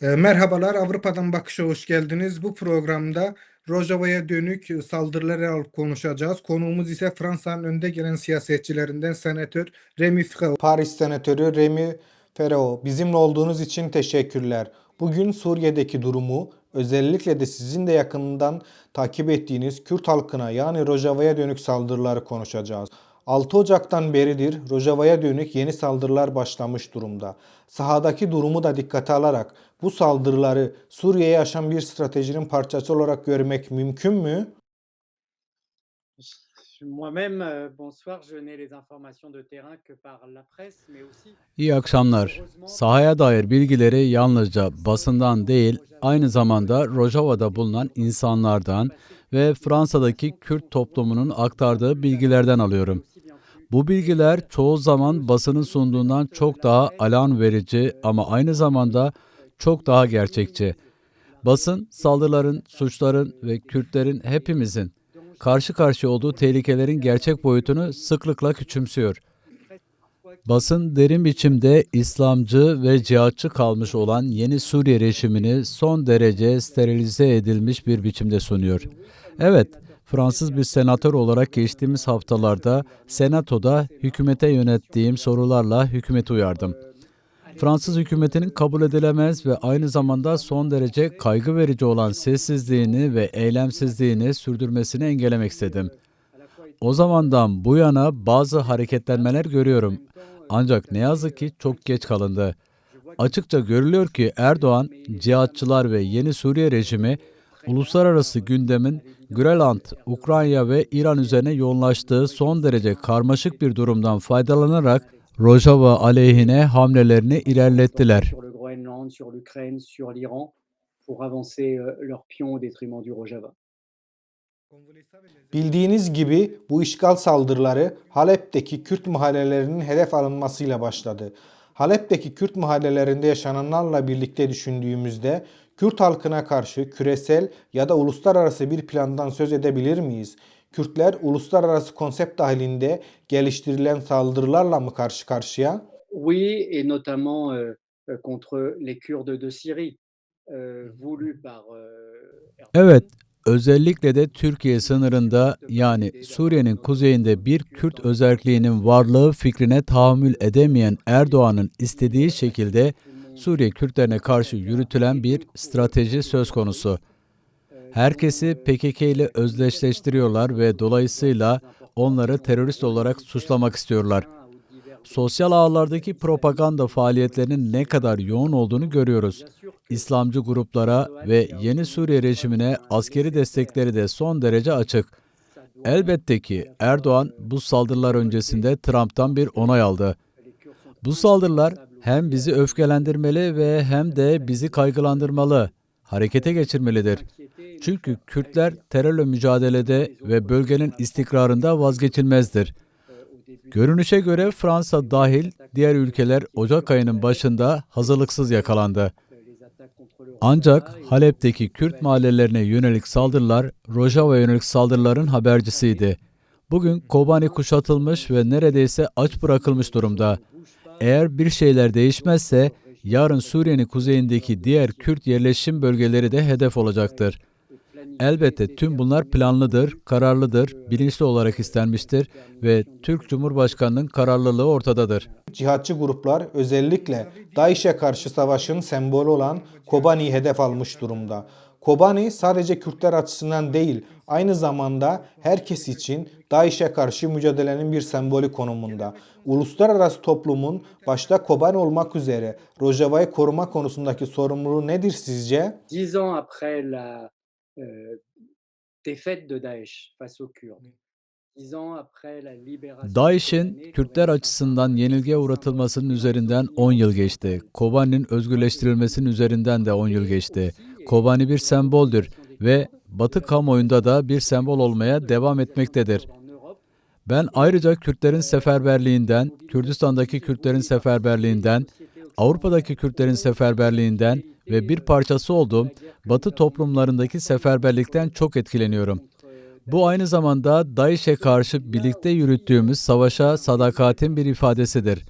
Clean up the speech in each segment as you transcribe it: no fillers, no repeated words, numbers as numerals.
Merhabalar, Avrupa'dan Bakış'a hoş geldiniz. Bu programda Rojava'ya dönük saldırıları konuşacağız. Konuğumuz ise Fransa'nın önde gelen siyasetçilerinden Senatör Rémi Fraot. Paris Senatörü Rémi Fraot. Bizimle olduğunuz için teşekkürler. Bugün Suriye'deki durumu, özellikle de sizin de yakından takip ettiğiniz Kürt halkına yani Rojava'ya dönük saldırıları konuşacağız. 6 Ocak'tan beridir Rojava'ya dönük yeni saldırılar başlamış durumda. Sahadaki durumu da dikkate alarak bu saldırıları Suriye'ye aşan bir stratejinin parçası olarak görmek mümkün mü? Moi-même, bonsoir, je n'ai les informations de terrain que par la presse, mais aussi, İyi akşamlar. heureusement, Sahaya dair bilgileri yalnızca basından değil, aynı zamanda Rojava'da bulunan insanlardan ve Fransa'daki Kürt toplumunun aktardığı bilgilerden alıyorum. Bu bilgiler çoğu zaman basının sunduğundan çok daha alarm verici ama aynı zamanda çok daha gerçekçi. Basın, saldırıların, suçların ve Kürtlerin hepimizin karşı karşıya olduğu tehlikelerin gerçek boyutunu sıklıkla küçümsüyor. Basın derin biçimde İslamcı ve cihatçı kalmış olan yeni Suriye rejimini son derece sterilize edilmiş bir biçimde sunuyor. Evet, Fransız bir senatör olarak geçtiğimiz haftalarda Senato'da hükümete yönettiğim sorularla hükümeti uyardım. Fransız hükümetinin kabul edilemez ve aynı zamanda son derece kaygı verici olan sessizliğini ve eylemsizliğini sürdürmesini engellemek istedim. O zamandan bu yana bazı hareketlenmeler görüyorum. Ancak ne yazık ki çok geç kalındı. Açıkça görülüyor ki Erdoğan, cihatçılar ve yeni Suriye rejimi, uluslararası gündemin Grönland, Ukrayna ve İran üzerine yoğunlaştığı son derece karmaşık bir durumdan faydalanarak Rojava aleyhine hamlelerini ilerlettiler. sur le Groenland, sur l'Ukraine, sur l'Iran, pour avancer leurs pions au détriment du Rojava. Bildiğiniz gibi bu işgal saldırıları Halep'teki Kürt mahallelerinin hedef alınmasıyla başladı. Halep'teki Kürt mahallelerinde yaşananlarla birlikte düşündüğümüzde Kürt halkına karşı küresel ya da uluslararası bir plandan söz edebilir miyiz? Kürtler uluslararası konsept dahilinde geliştirilen saldırılarla mı karşı karşıya? Oui, et notamment contre les Kurdes de Syrie, voulus par Evet, Erdogan. özellikle de Türkiye sınırında yani Suriye'nin kuzeyinde bir Kürt özerkliğinin varlığı fikrine tahammül edemeyen Erdoğan'ın istediği şekilde Suriye Kürtlerine karşı yürütülen bir strateji söz konusu. Herkesi PKK ile özdeşleştiriyorlar ve dolayısıyla onları terörist olarak suçlamak istiyorlar. Sosyal ağlardaki propaganda faaliyetlerinin ne kadar yoğun olduğunu görüyoruz. İslamcı gruplara ve yeni Suriye rejimine askeri destekleri de son derece açık. Elbette ki Erdoğan bu saldırılar öncesinde Trump'tan bir onay aldı. Bu saldırılar hem bizi öfkelendirmeli ve hem de bizi kaygılandırmalı, harekete geçirmelidir. Çünkü Kürtler terörle mücadelede ve bölgenin istikrarında vazgeçilmezdir. Görünüşe göre Fransa dahil diğer ülkeler Ocak ayının başında hazırlıksız yakalandı. Ancak Halep'teki Kürt mahallelerine yönelik saldırılar, Rojava'ya yönelik saldırıların habercisiydi. Bugün Kobani kuşatılmış ve neredeyse aç bırakılmış durumda. Eğer bir şeyler değişmezse, yarın Suriye'nin kuzeyindeki diğer Kürt yerleşim bölgeleri de hedef olacaktır. Elbette tüm bunlar planlıdır, kararlıdır, bilinçli olarak istenmiştir ve Türk Cumhurbaşkanı'nın kararlılığı ortadadır. Cihatçı gruplar özellikle DAEŞ'e karşı savaşın sembolü olan Kobani'yi hedef almış durumda. Kobani sadece Kürtler açısından değil, aynı zamanda herkes için DAEŞ'e karşı mücadelenin bir sembolü konumunda. Uluslararası toplumun başta Kobani olmak üzere Rojava'yı koruma konusundaki sorumluluğu nedir sizce? 10 ans après la défaite de Daesh face aux Kurdes, 10 ans après la libération de DAEŞ'in Kobané, Kürtler açısından yenilgiye uğratılmasının üzerinden 10 yıl geçti. Kobani'nin özgürleştirilmesinin üzerinden de 10 yıl geçti. Kobani bir semboldür ve Batı kamuoyunda da bir sembol olmaya devam etmektedir. Ben ayrıca Kürtlerin seferberliğinden, Kürdistan'daki Kürtlerin seferberliğinden, Avrupa'daki Kürtlerin seferberliğinden ve bir parçası olduğum Batı toplumlarındaki seferberlikten çok etkileniyorum. Bu aynı zamanda DAEŞ'e karşı birlikte yürüttüğümüz savaşa sadakatin bir ifadesidir.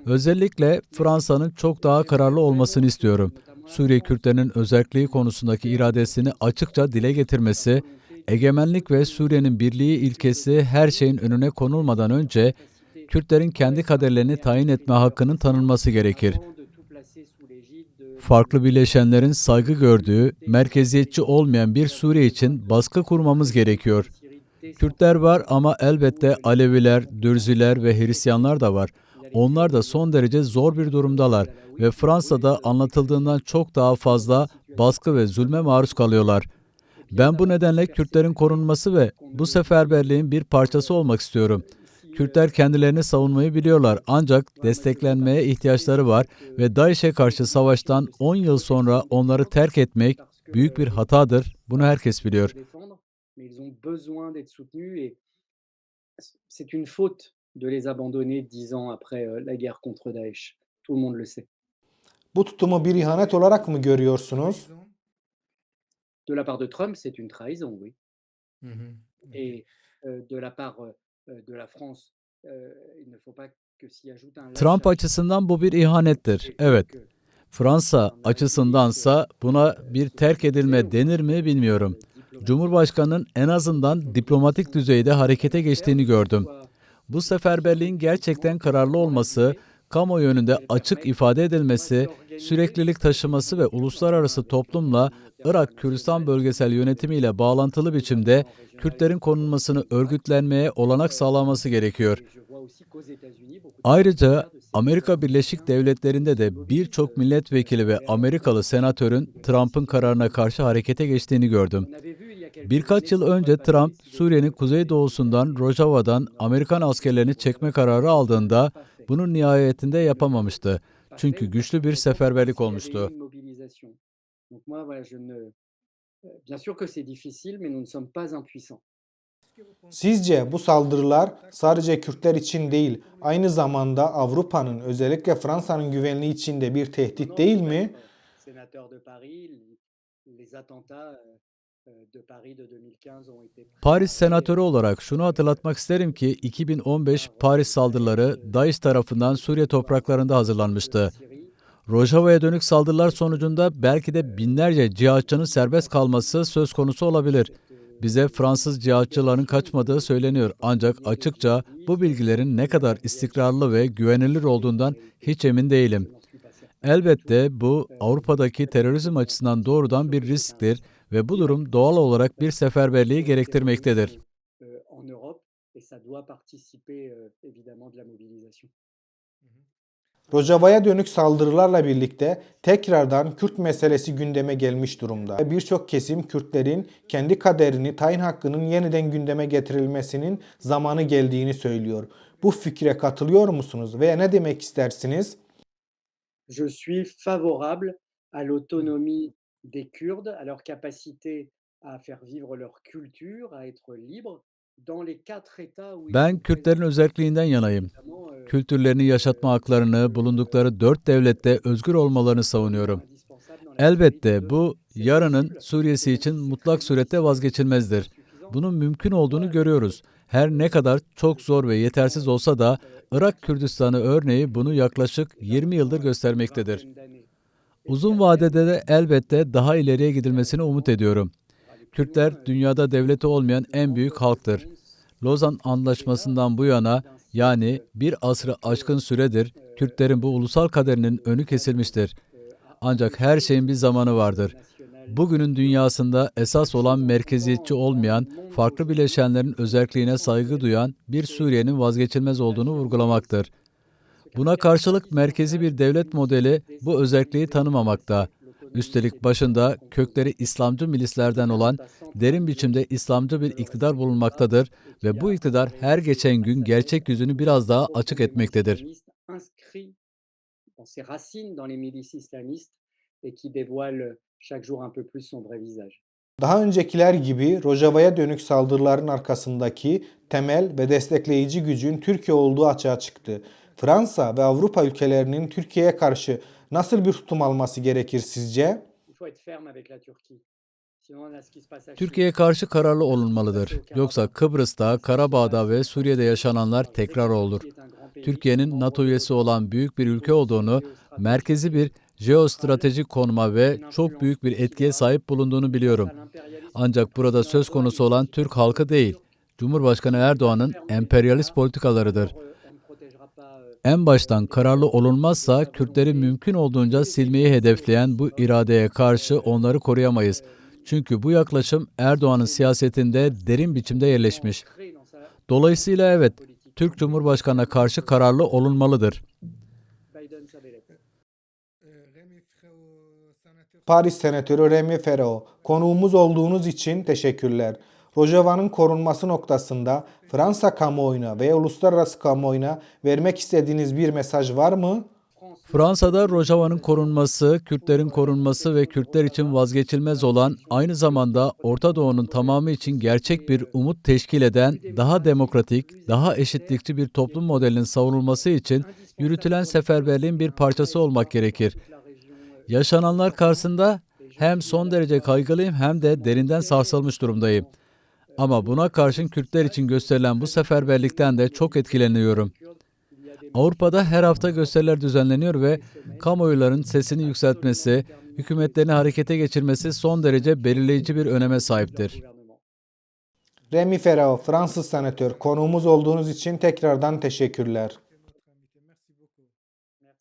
Özellikle Fransa'nın çok daha kararlı olmasını istiyorum. Suriye Kürtlerinin özerkliği konusundaki iradesini açıkça dile getirmesi, egemenlik ve Suriye'nin birliği ilkesi her şeyin önüne konulmadan önce Kürtlerin kendi kaderlerini tayin etme hakkının tanınması gerekir. Farklı bileşenlerin saygı gördüğü, merkeziyetçi olmayan bir Suriye için baskı kurmamız gerekiyor. Kürtler var ama elbette Aleviler, Dürziler ve Hristiyanlar da var. Onlar da son derece zor bir durumdalar ve Fransa'da anlatıldığından çok daha fazla baskı ve zulme maruz kalıyorlar. Ben bu nedenle Kürtlerin korunması ve bu seferberliğin bir parçası olmak istiyorum. Kürtler kendilerini savunmayı biliyorlar ancak desteklenmeye ihtiyaçları var ve DAEŞ'e karşı savaştan 10 yıl sonra onları terk etmek büyük bir hatadır. Bunu herkes biliyor. C'est une faute de les abandonner 10 ans après la guerre contre Daesh. Tout le monde le sait. Bu tutumu bir ihanet olarak mı görüyorsunuz? De la part de Trump, c'est une trahison, oui. Hı hı. Et de la part de la France, il ne faut pas que s'y ajoute un Trump lâchage. açısından bu bir ihanettir. Evet. Fransa açısındansa buna bir terk edilme denir mi bilmiyorum. Cumhurbaşkanının en azından diplomatik düzeyde harekete geçtiğini gördüm. Bu seferberliğin gerçekten kararlı olması, kamuoyu önünde açık ifade edilmesi, süreklilik taşıması ve uluslararası toplumla Irak Kürdistan bölgesel yönetimiyle bağlantılı biçimde Kürtlerin korunmasını örgütlenmeye olanak sağlaması gerekiyor. Ayrıca Amerika Birleşik Devletleri'nde de birçok milletvekili ve Amerikalı senatörün Trump'ın kararına karşı harekete geçtiğini gördüm. Birkaç yıl önce Trump, Suriye'nin kuzeydoğusundan Rojava'dan Amerikan askerlerini çekme kararı aldığında bunu nihayetinde yapamamıştı. Çünkü güçlü bir seferberlik olmuştu. Bien sûr que c'est difficile, mais nous ne sommes pas impuissants. Sizce bu saldırılar sadece Kürtler için değil, aynı zamanda Avrupa'nın, özellikle Fransa'nın güvenliği için de bir tehdit değil mi? Sénateur de Paris, les attentats de Paris de 2015 ont été Paris senatörü olarak şunu hatırlatmak isterim ki 2015 Paris saldırıları DAEŞ tarafından Suriye topraklarında hazırlanmıştı. Rojava'ya dönük saldırılar sonucunda belki de binlerce cihatçının serbest kalması söz konusu olabilir. Bize Fransız cihatçıların kaçmadığı söyleniyor ancak açıkça bu bilgilerin ne kadar istikrarlı ve güvenilir olduğundan hiç emin değilim. Elbette bu Avrupa'daki terörizm açısından doğrudan bir risktir ve bu durum doğal olarak bir seferberliği gerektirmektedir. en Europe et ça doit participer évidemment de la mobilisation. Rojava'ya dönük saldırılarla birlikte tekrardan Kürt meselesi gündeme gelmiş durumda. Birçok kesim Kürtlerin kendi kaderini, tayin hakkının yeniden gündeme getirilmesinin zamanı geldiğini söylüyor. Bu fikre katılıyor musunuz veya ne demek istersiniz? Je suis favorable à l'autonomie des Kurdes, à leur capacité à faire vivre leur culture, à être libres dans les 4 États où ils Ben sont Kürtlerin présents. özerkliğinden yanayım. Notamment, Kültürlerini yaşatma haklarını, bulundukları 4 devlette özgür olmalarını savunuyorum. indispensable dans la Elbette survie de bu demain. C'est yarının possible. Suriye'si için mutlak surette vazgeçilmezdir. Bunun mümkün olduğunu görüyoruz. Her ne kadar çok zor ve yetersiz olsa da Irak Kürdistan'ı örneği bunu yaklaşık 20 yıldır göstermektedir. Uzun vadede de elbette daha ileriye gidilmesini umut ediyorum. Kürtler dünyada devleti olmayan en büyük halktır. Lozan Antlaşması'ndan bu yana yani bir asrı aşkın süredir Kürtlerin bu ulusal kaderinin önü kesilmiştir. Ancak her şeyin bir zamanı vardır. Bugünün dünyasında esas olan merkeziyetçi olmayan, farklı bileşenlerin özerkliğine saygı duyan bir Suriye'nin vazgeçilmez olduğunu vurgulamaktır. Buna karşılık merkezi bir devlet modeli bu özerkliği tanımamakta. Üstelik başında kökleri İslamcı milislerden olan derin biçimde İslamcı bir iktidar bulunmaktadır ve bu iktidar her geçen gün gerçek yüzünü biraz daha açık etmektedir. Inscrit dans ses racines dans les milices islamistes et qui dévoile chaque jour un peu plus son vrai visage. Daha öncekiler gibi Rojava'ya dönük saldırıların arkasındaki temel ve destekleyici gücün Türkiye olduğu açığa çıktı. Fransa ve Avrupa ülkelerinin Türkiye'ye karşı nasıl bir tutum alması gerekir sizce? Il faut être ferme avec la Turquie. Sinon, là, ce qui se passe à Türkiye'ye Chypre, karşı kararlı olunmalıdır. Yoksa Kıbrıs'ta, Karabağ'da ve Suriye'de yaşananlar tekrar olur. Türkiye'nin NATO üyesi olan büyük bir ülke olduğunu, merkezi bir jeostratejik konuma ve çok büyük bir etkiye sahip bulunduğunu biliyorum. Ancak burada söz konusu olan Türk halkı değil, Cumhurbaşkanı Erdoğan'ın emperyalist politikalarıdır. En baştan kararlı olunmazsa Kürtleri mümkün olduğunca silmeyi hedefleyen bu iradeye karşı onları koruyamayız. Çünkü bu yaklaşım Erdoğan'ın siyasetinde derin biçimde yerleşmiş. Dolayısıyla evet, Türk Cumhurbaşkanı'na karşı kararlı olunmalıdır. Paris Senatörü Remy Ferro, konuğumuz olduğunuz için teşekkürler. Rojava'nın korunması noktasında Fransa kamuoyuna ve uluslararası kamuoyuna vermek istediğiniz bir mesaj var mı? Fransa'da Rojava'nın korunması, Kürtlerin korunması ve Kürtler için vazgeçilmez olan, aynı zamanda Orta Doğu'nun tamamı için gerçek bir umut teşkil eden, daha demokratik, daha eşitlikçi bir toplum modelinin savunulması için yürütülen seferberliğin bir parçası olmak gerekir. Yaşananlar karşısında hem son derece kaygılıyım hem de derinden sarsılmış durumdayım. Ama buna karşın Kürtler için gösterilen bu seferberlikten de çok etkileniyorum. Avrupa'da her hafta gösteriler düzenleniyor ve kamuoyların sesini yükseltmesi, hükümetlerini harekete geçirmesi son derece belirleyici bir öneme sahiptir. Remy Ferro, Fransız senatör, konuğumuz olduğunuz için tekrardan teşekkürler.